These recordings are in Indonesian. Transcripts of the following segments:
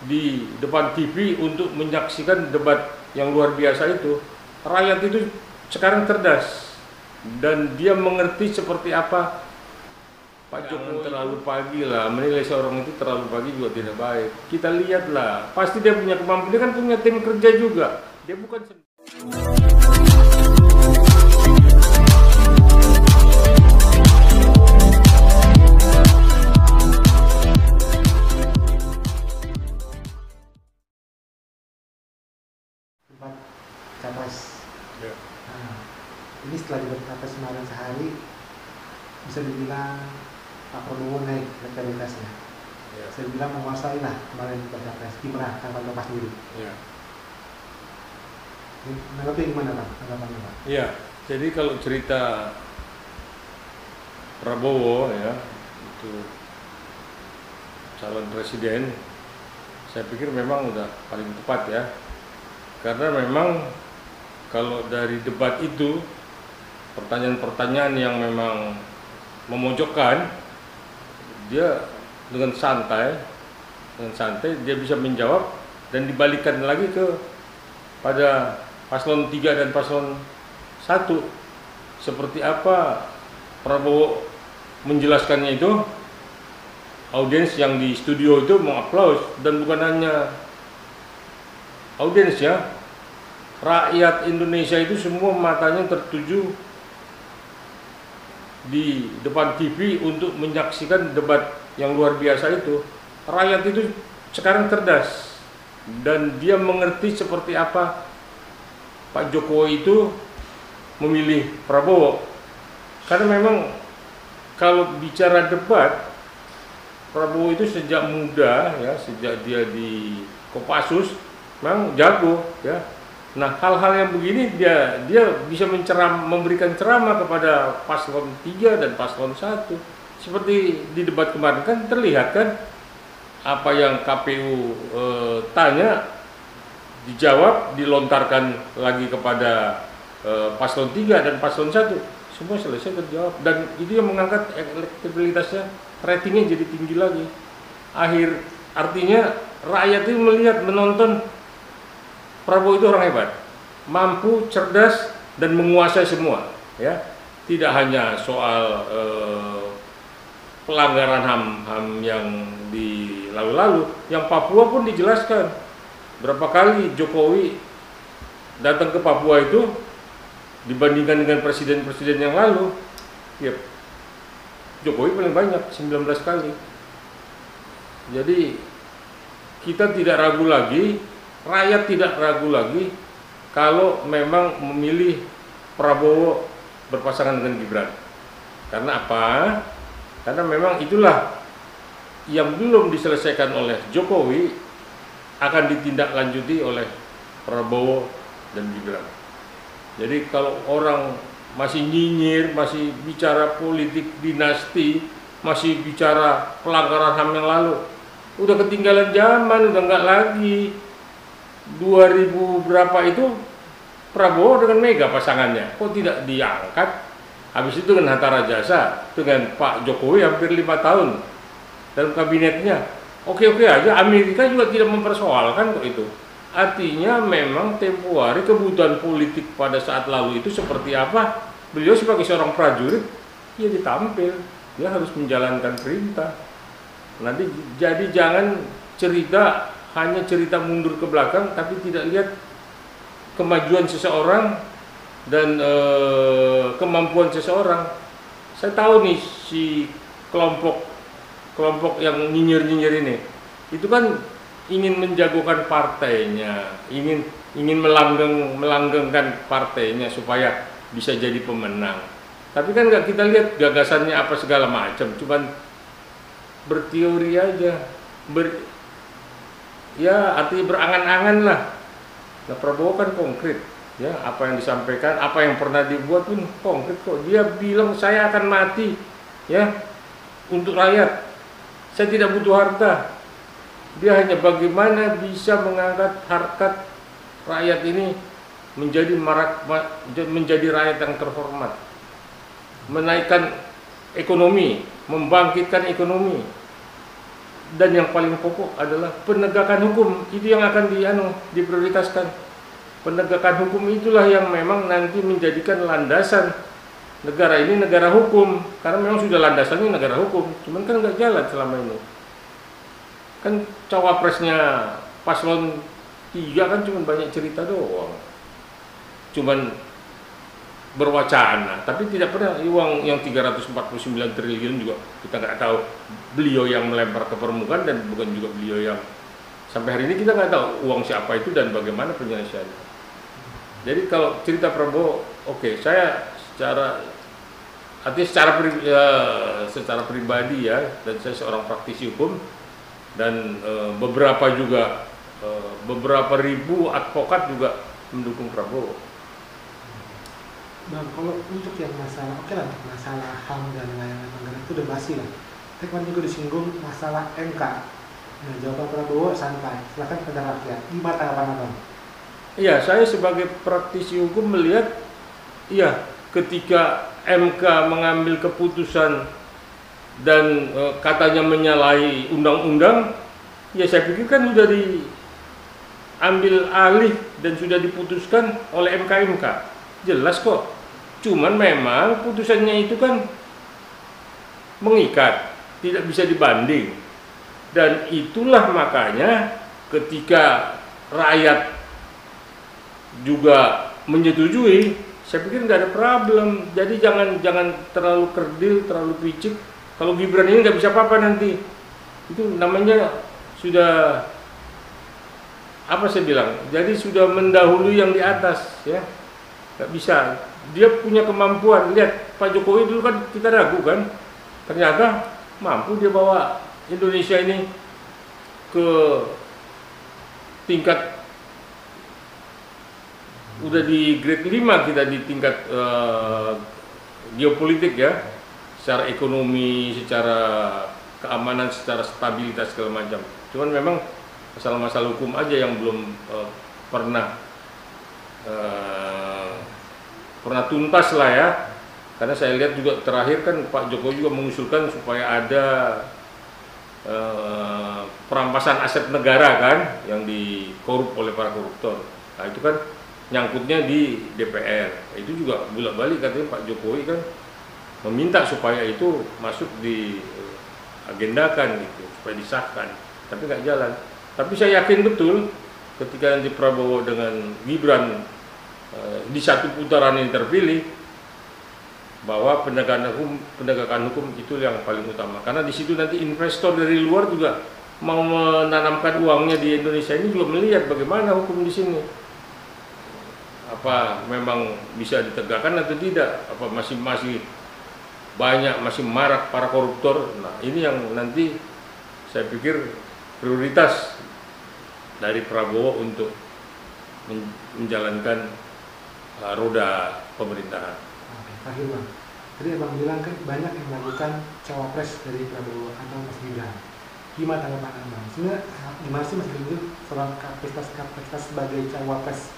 di depan TV untuk menyaksikan debat yang luar biasa itu. Rakyat itu sekarang cerdas dan dia mengerti seperti apa Pak Jokowi. Terlalu pagi lah, menilai seorang itu terlalu pagi juga tidak baik. Kita lihatlah, pasti dia punya kemampuan, dia kan punya tim kerja juga. Dia bukan debat capres. ya. Nah, ini setelah debat capres kemarin sehari, bisa dibilang Pak Prabowo naik elektabilitasnya. Ya. Bisa dibilang menguasai lah kemarin debat capres. Gimana tanggapan Bapak sendiri? Ya. Menanggapi gimana Pak? Tanggapannya Pak? Iya, jadi kalau cerita Prabowo ya, itu calon presiden, saya pikir memang udah paling tepat ya. Karena memang kalau dari debat itu, pertanyaan-pertanyaan yang memang memojokkan, dia dengan santai dia bisa menjawab dan dibalikkan lagi ke pada paslon 3 dan paslon 1. Seperti apa Prabowo menjelaskannya itu, audiens yang di studio itu mengaplaus, dan bukan hanya audiens ya, rakyat Indonesia itu semua matanya tertuju di depan TV untuk menyaksikan debat yang luar biasa itu. Rakyat itu sekarang cerdas dan dia mengerti seperti apa Pak Jokowi itu memilih Prabowo. Karena memang kalau bicara debat, Prabowo itu sejak muda ya, sejak dia di Kopassus memang jago ya. Nah, hal-hal yang begini dia bisa memberikan ceramah kepada paslon 3 dan paslon 1. Seperti di debat kemarin kan terlihat kan, apa yang KPU tanya dijawab, dilontarkan lagi kepada paslon 3 dan paslon 1. Semua selesai terjawab, dan itu yang mengangkat elektabilitasnya, ratingnya jadi tinggi lagi. Artinya rakyat itu melihat, menonton Prabowo itu orang hebat, mampu, cerdas, dan menguasai semua ya. Tidak hanya soal pelanggaran HAM yang di lalu-lalu, yang Papua pun dijelaskan. Berapa kali Jokowi datang ke Papua itu dibandingkan dengan presiden-presiden yang lalu, ya Jokowi paling banyak, 19 kali. Jadi kita tidak ragu lagi, rakyat tidak ragu lagi kalau memang memilih Prabowo berpasangan dengan Gibran. Karena apa? Karena memang itulah yang belum diselesaikan oleh Jokowi akan ditindaklanjuti oleh Prabowo dan Gibran. Jadi kalau orang masih nyinyir, masih bicara politik dinasti, masih bicara pelanggaran HAM yang lalu, udah ketinggalan zaman, udah nggak lagi. 2000 berapa itu Prabowo dengan Mega pasangannya, kok tidak diangkat? Habis itu dengan Hatta Rajasa, dengan Pak Jokowi hampir 5 tahun dalam kabinetnya. Oke-oke aja, Amerika juga tidak mempersoalkan kok itu. Artinya memang tempo hari kebutuhan politik pada saat lalu itu seperti apa, beliau sebagai seorang prajurit, dia ditampil, dia harus menjalankan perintah. Nanti jadi jangan hanya cerita mundur ke belakang, tapi tidak lihat kemajuan seseorang dan kemampuan seseorang. Saya tahu nih si kelompok yang nyinyir ini, itu kan ingin menjagokan partainya, ingin melanggengkan partainya supaya bisa jadi pemenang. Tapi kan nggak kita lihat gagasannya apa segala macam, cuman berteori aja, artinya berangan-angan lah. Nah, Prabowo kan konkret, ya, apa yang disampaikan, apa yang pernah dibuat pun konkret kok. Dia bilang saya akan mati, ya, untuk rakyat. Saya tidak butuh harta. Dia hanya bagaimana bisa mengangkat harkat rakyat ini menjadi rakyat yang terhormat, menaikkan ekonomi, membangkitkan ekonomi. dan yang paling pokok adalah penegakan hukum. Itu yang akan diprioritaskan. Penegakan hukum itulah yang memang nanti menjadikan landasan negara ini negara hukum, karena memang sudah landasannya negara hukum, cuman kan nggak jalan selama ini. Kan cawapresnya paslon 3 kan cuma banyak cerita doang, cuman berwacana, tapi tidak pernah uang yang 349 triliun juga kita nggak tahu beliau yang melempar ke permukaan, dan bukan juga beliau yang sampai hari ini kita nggak tahu uang siapa itu dan bagaimana penyelesaiannya. Jadi kalau cerita Prabowo, oke, saya secara pribadi ya, dan saya seorang praktisi hukum, dan beberapa ribu advokat juga mendukung Prabowo. Bang, kalau untuk yang masalah, oke lah, masalah HAM dan layanan negara itu udah basi lah. Tapi kemarin juga disinggung masalah MK. Nah, jawaban Prabowo santai, silahkan pada rakyat. Gimana tanggapan Abang? Iya, saya sebagai praktisi hukum melihat, iya, ketika MK mengambil keputusan dan katanya menyalahi undang-undang, ya saya pikir kan sudah diambil alih dan sudah diputuskan oleh MK. Jelas kok. Cuman memang putusannya itu kan mengikat, tidak bisa dibanding. Dan itulah makanya ketika rakyat juga menyetujui, saya pikir nggak ada problem. Jadi jangan terlalu kerdil, terlalu picik. Kalau Gibran ini nggak bisa apa-apa nanti. Itu namanya sudah, apa saya bilang, jadi sudah mendahului yang di atas, ya. Nggak bisa. Dia punya kemampuan. Lihat Pak Jokowi dulu kan kita ragu kan, ternyata mampu dia bawa Indonesia ini ke tingkat, udah di grade 5 kita di tingkat geopolitik ya, secara ekonomi, secara keamanan, secara stabilitas segala macam. Cuman memang masalah-masalah hukum aja yang belum pernah tuntas lah ya. Karena saya lihat juga terakhir kan Pak Jokowi juga mengusulkan supaya ada perampasan aset negara kan, yang dikorup oleh para koruptor. Nah itu kan nyangkutnya di DPR. Itu juga bolak-balik katanya Pak Jokowi kan meminta supaya itu masuk di agendakan gitu, supaya disahkan. Tapi nggak jalan. Tapi saya yakin betul ketika nanti Prabowo dengan Gibran di satu putaran ini terpilih, bahwa penegakan hukum itu yang paling utama. Karena di situ nanti investor dari luar juga mau menanamkan uangnya di Indonesia ini juga melihat bagaimana hukum di sini. Apa memang bisa ditegakkan atau tidak? Apa masih banyak, masih marak para koruptor? Nah, ini yang nanti saya pikir prioritas dari Prabowo untuk menjalankan roda pemerintahan. Oke, terakhir Bang. Tadi Abang bilang kan banyak yang melakukan cawapres dari Prabowo atau Mas Gibran. Gimana tanggapan Abang? Sebenarnya gimana sih Mas Gibran seorang kapasitas sebagai cawapres?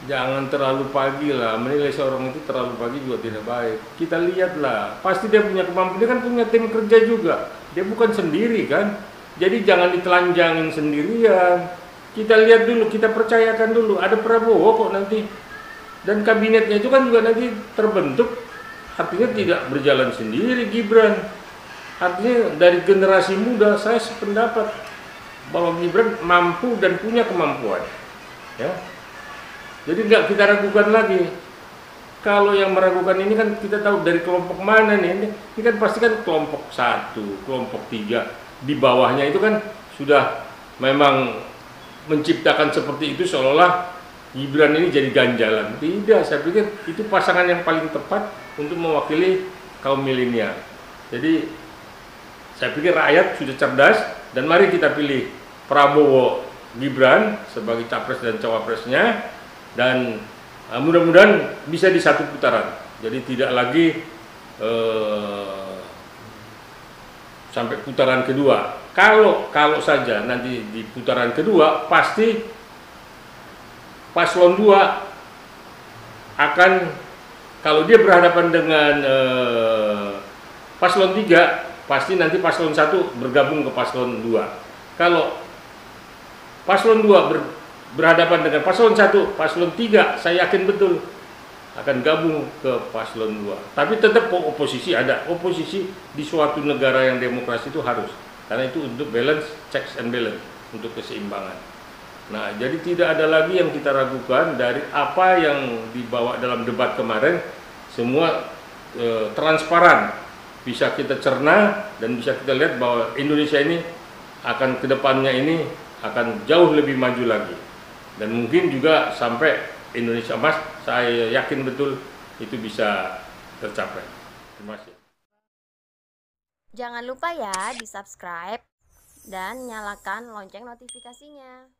Jangan terlalu pagi lah, menilai seorang itu terlalu pagi juga tidak baik. Kita lihatlah, pasti dia punya kemampuan, dia kan punya tim kerja juga. Dia bukan sendiri kan, jadi jangan ditelanjangin sendirian. Kita lihat dulu, kita percayakan dulu, ada Prabowo kok nanti. Dan kabinetnya itu kan juga nanti terbentuk, artinya tidak berjalan sendiri Gibran. Artinya dari generasi muda saya sependapat bahwa Gibran mampu dan punya kemampuan. Ya. Jadi nggak kita ragukan lagi. Kalau yang meragukan ini kan kita tahu dari kelompok mana nih. Ini kan pasti kan kelompok 1, kelompok 3. Di bawahnya itu kan sudah memang menciptakan seperti itu seolah-olah Gibran ini jadi ganjalan. Tidak, saya pikir itu pasangan yang paling tepat untuk mewakili kaum milenial. Jadi saya pikir rakyat sudah cerdas, dan mari kita pilih Prabowo Gibran sebagai capres dan cawapresnya, dan mudah-mudahan bisa di satu putaran. Jadi tidak lagi sampai putaran kedua. Kalau saja nanti di putaran kedua, pasti Paslon 2 akan, kalau dia berhadapan dengan Paslon 3, pasti nanti paslon 1 bergabung ke paslon 2. Kalau paslon 2 berhadapan dengan paslon 1, paslon 3 saya yakin betul akan gabung ke paslon 2. Tapi tetap oposisi ada. Oposisi di suatu negara yang demokrasi itu harus. Karena itu untuk balance, checks and balance, untuk keseimbangan. Nah, jadi tidak ada lagi yang kita ragukan dari apa yang dibawa dalam debat kemarin, semua transparan, bisa kita cerna dan bisa kita lihat bahwa Indonesia ini akan kedepannya ini akan jauh lebih maju lagi, dan mungkin juga sampai Indonesia Emas, saya yakin betul itu bisa tercapai. Terima kasih. Jangan lupa ya di subscribe dan nyalakan lonceng notifikasinya.